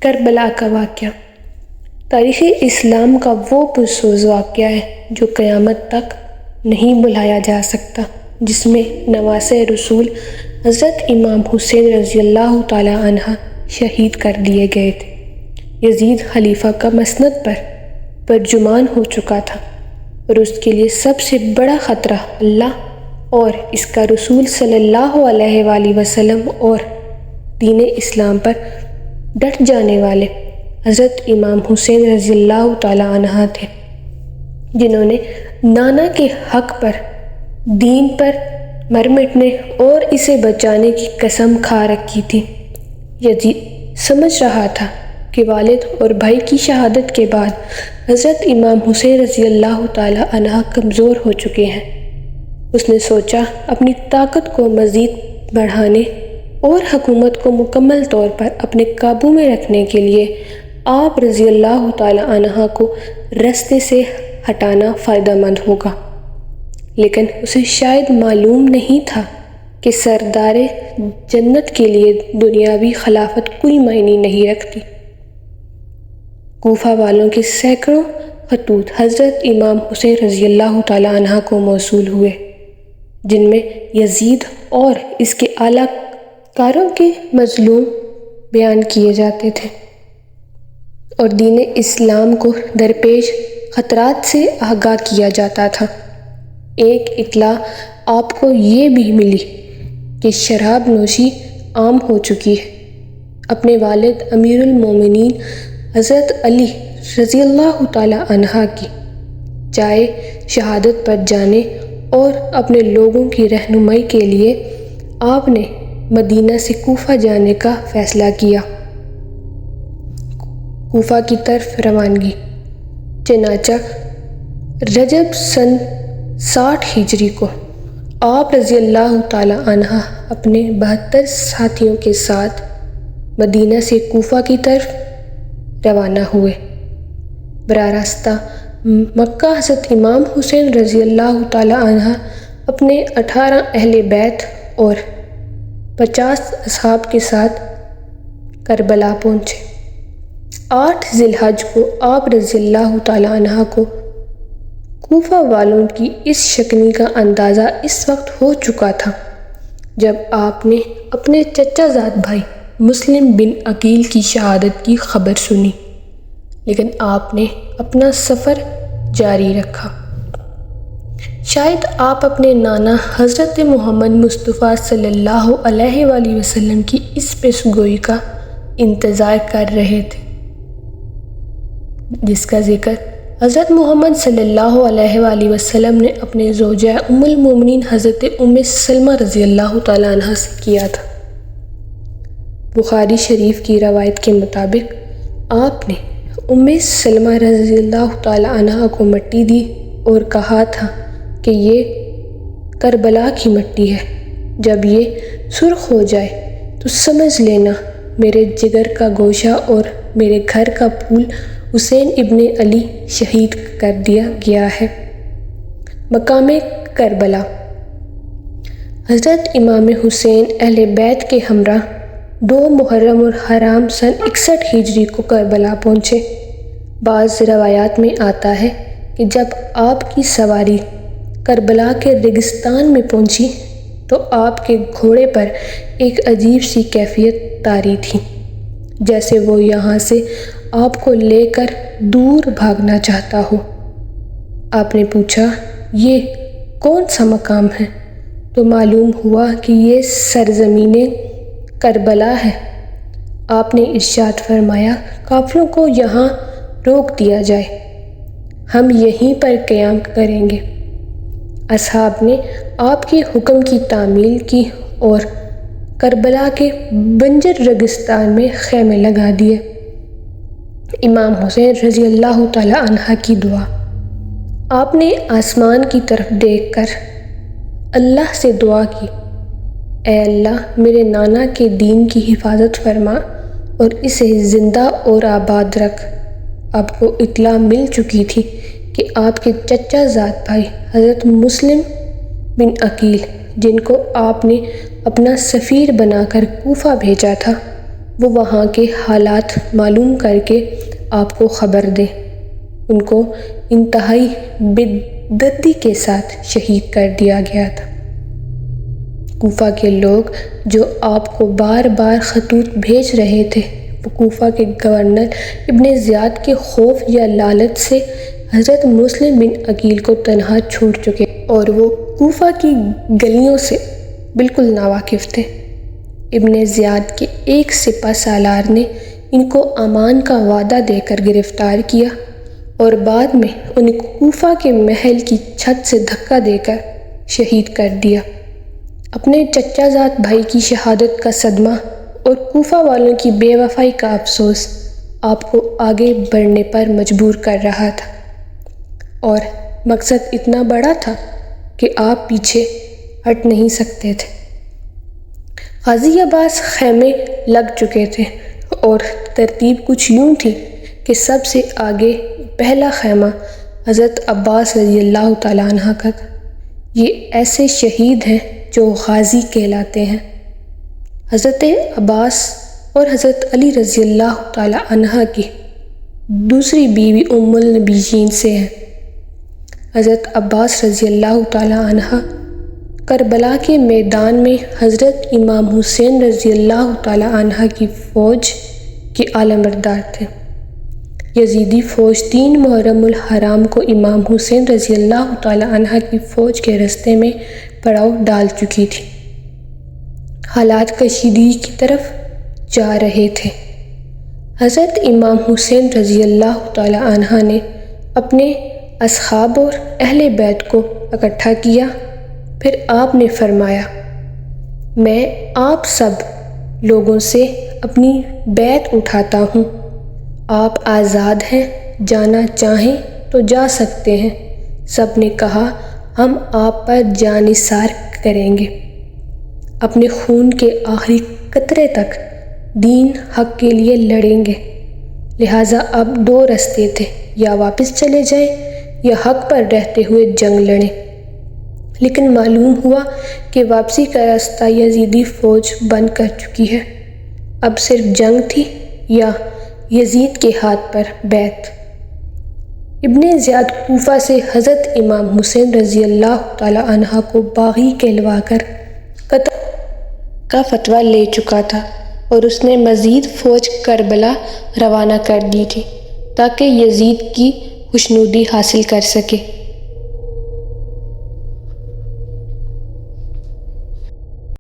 کربلا کا واقعہ تاریخ اسلام کا وہ پرسوز واقعہ ہے جو قیامت تک نہیں بھلایا جا سکتا، جس میں نواسۂ رسول حضرت امام حسین رضی اللہ تعالی عنہ شہید کر دیے گئے تھے۔ یزید خلیفہ کا مسند پر ترجمان ہو چکا تھا اور اس کے لیے سب سے بڑا خطرہ اللہ اور اس کا رسول صلی اللہ علیہ وآلہ وسلم اور دین اسلام پر ڈٹ جانے والے حضرت امام حسین رضی اللہ تعالی عنہ تھے، جنہوں نے نانا کے حق پر، دین پر مر مٹنے اور اسے بچانے کی قسم کھا رکھی تھی۔ یزید سمجھ رہا تھا کہ والد اور بھائی کی شہادت کے بعد حضرت امام حسین رضی اللہ تعالی عنہ کمزور ہو چکے ہیں۔ اس نے سوچا اپنی طاقت کو مزید بڑھانے اور حکومت کو مکمل طور پر اپنے قابو میں رکھنے کے لیے آپ رضی اللہ تعالی عنہ کو رستے سے ہٹانا فائدہ مند ہوگا، لیکن اسے شاید معلوم نہیں تھا کہ سردار جنت کے لیے دنیاوی خلافت کوئی معنی نہیں رکھتی۔ کوفہ والوں کے سینکڑوں خطوط حضرت امام حسین رضی اللہ تعالی عنہ کو موصول ہوئے، جن میں یزید اور اس کے اعلیٰ کاروں کے مظلوم بیان کیے جاتے تھے اور دین اسلام کو درپیش خطرات سے آگاہ کیا جاتا تھا۔ ایک اطلاع آپ کو یہ بھی ملی کہ شراب نوشی عام ہو چکی ہے۔ اپنے والد امیر المومنین حضرت علی رضی اللہ تعالی عنہ کی جائے شہادت پر جانے اور اپنے لوگوں کی رہنمائی کے لیے آپ نے مدینہ سے کوفہ جانے کا فیصلہ کیا۔ کوفہ کی طرف روانگی۔ چنانچہ رجب سن 60 ہجری کو آپ رضی اللہ تعالی عنہ اپنے 72 ساتھیوں کے ساتھ مدینہ سے کوفہ کی طرف روانہ ہوئے۔ براہ راستہ مکہ حضرت امام حسین رضی اللہ تعالی عنہ اپنے 18 اہل بیت اور 50 اصحاب کے ساتھ کربلا پہنچے۔ 8 ذی الحجہ کو آپ رضی اللہ تعالی عنہ کو کوفہ والوں کی اس شکنی کا اندازہ اس وقت ہو چکا تھا جب آپ نے اپنے چچا زاد بھائی مسلم بن عقیل کی شہادت کی خبر سنی، لیکن آپ نے اپنا سفر جاری رکھا۔ شاید آپ اپنے نانا حضرت محمد مصطفیٰ صلی اللہ علیہ وآلہ وسلم کی اس پیش گوئی کا انتظار کر رہے تھے، جس کا ذکر حضرت محمد صلی اللہ علیہ وآلہ وسلم نے اپنے زوجہ ام المومنین حضرت ام سلمہ رضی اللہ تعالی عنہ سے کیا تھا۔ بخاری شریف کی روایت کے مطابق آپ نے ام سلمہ رضی اللہ تعالی عنہ کو مٹی دی اور کہا تھا کہ یہ کربلا کی مٹی ہے، جب یہ سرخ ہو جائے تو سمجھ لینا میرے جگر کا گوشہ اور میرے گھر کا پھول حسین ابن علی شہید کر دیا گیا ہے۔ مقام کربلا۔ حضرت امام حسین اہل بیت کے ہمراہ 2 محرم الحرام سن 61 ہجری کو کربلا پہنچے۔ بعض روایات میں آتا ہے کہ جب آپ کی سواری کربلا کے ریگستان میں پہنچی تو آپ کے گھوڑے پر ایک عجیب سی کیفیت طاری تھی، جیسے وہ یہاں سے آپ کو لے کر دور بھاگنا چاہتا ہو۔ آپ نے پوچھا یہ کون سا مقام ہے؟ تو معلوم ہوا کہ یہ سرزمین کربلا ہے۔ آپ نے ارشاد فرمایا قافلوں کو یہاں روک دیا جائے، ہم یہیں پر قیام کریں گے۔ اصحاب نے آپ کے حکم کی تعمیل کی اور کربلا کے بنجر ریگستان میں خیمے لگا دیے۔ امام حسین رضی اللہ تعالی عنہ کی دعا۔ آپ نے آسمان کی طرف دیکھ کر اللہ سے دعا کی، اے اللہ میرے نانا کے دین کی حفاظت فرما اور اسے زندہ اور آباد رکھ۔ آپ کو اطلاع مل چکی تھی کہ آپ کے چچا زاد بھائی حضرت مسلم بن عقیل، جن کو آپ نے اپنا سفیر بنا کر کوفہ بھیجا تھا، وہ وہاں کے حالات معلوم کر کے آپ کو خبر دیں۔ ان کو انتہائی بددردی کے ساتھ شہید کر دیا گیا تھا۔ کوفہ کے لوگ جو آپ کو بار بار خطوط بھیج رہے تھے، وہ کوفہ کے گورنر ابن زیاد کے خوف یا لالچ سے حضرت مسلم بن عقیل کو تنہا چھوڑ چکے اور وہ کوفہ کی گلیوں سے بالکل ناواقف تھے۔ ابن زیاد کے ایک سپہ سالار نے ان کو امان کا وعدہ دے کر گرفتار کیا اور بعد میں انہیں کوفہ کے محل کی چھت سے دھکا دے کر شہید کر دیا۔ اپنے چچا زاد بھائی کی شہادت کا صدمہ اور کوفہ والوں کی بے وفائی کا افسوس آپ کو آگے بڑھنے پر مجبور کر رہا تھا، اور مقصد اتنا بڑا تھا کہ آپ پیچھے ہٹ نہیں سکتے تھے۔ غازی عباس خیمے لگ چکے تھے اور ترتیب کچھ یوں تھی کہ سب سے آگے پہلا خیمہ حضرت عباس رضی اللہ تعالیٰ عنہ کا تھا۔ یہ ایسے شہید ہیں جو غازی کہلاتے ہیں۔ حضرت عباس اور حضرت علی رضی اللہ تعالیٰ عنہ کی دوسری بیوی ام النبیین سے ہیں۔ حضرت عباس رضی اللہ تعالیٰ عنہ کربلا کے میدان میں حضرت امام حسین رضی اللہ تعالیٰ عنہ کی فوج کے علمبردار تھے۔ یزیدی فوج 3 محرم الحرام کو امام حسین رضی اللہ تعالیٰ عنہ کی فوج کے رستے میں پڑاؤ ڈال چکی تھی۔ حالات کشیدگی کی طرف جا رہے تھے۔ حضرت امام حسین رضی اللہ تعالیٰ عنہ نے اپنے اصحاب اور اہل بیت کو اکٹھا کیا، پھر آپ نے فرمایا، میں آپ سب لوگوں سے اپنی بیعت اٹھاتا ہوں، آپ آزاد ہیں، جانا چاہیں تو جا سکتے ہیں۔ سب نے کہا، ہم آپ پر جاں نثار کریں گے، اپنے خون کے آخری قطرے تک دین حق کے لیے لڑیں گے۔ لہٰذا اب 2 رستے تھے، یا واپس چلے جائیں یا حق پر رہتے ہوئے جنگ لڑیں۔ لیکن معلوم ہوا کہ واپسی کا راستہ یزیدی فوج بند کر چکی ہے۔ اب صرف جنگ تھی یا یزید کے ہاتھ پر بیعت۔ ابن زیاد کوفہ سے حضرت امام حسین رضی اللہ تعالیٰ عنہ کو باغی کہلوا کر قتل کا فتویٰ لے چکا تھا، اور اس نے مزید فوج کربلا روانہ کر دی تھی تاکہ یزید کی خوشنودی حاصل کر سکے۔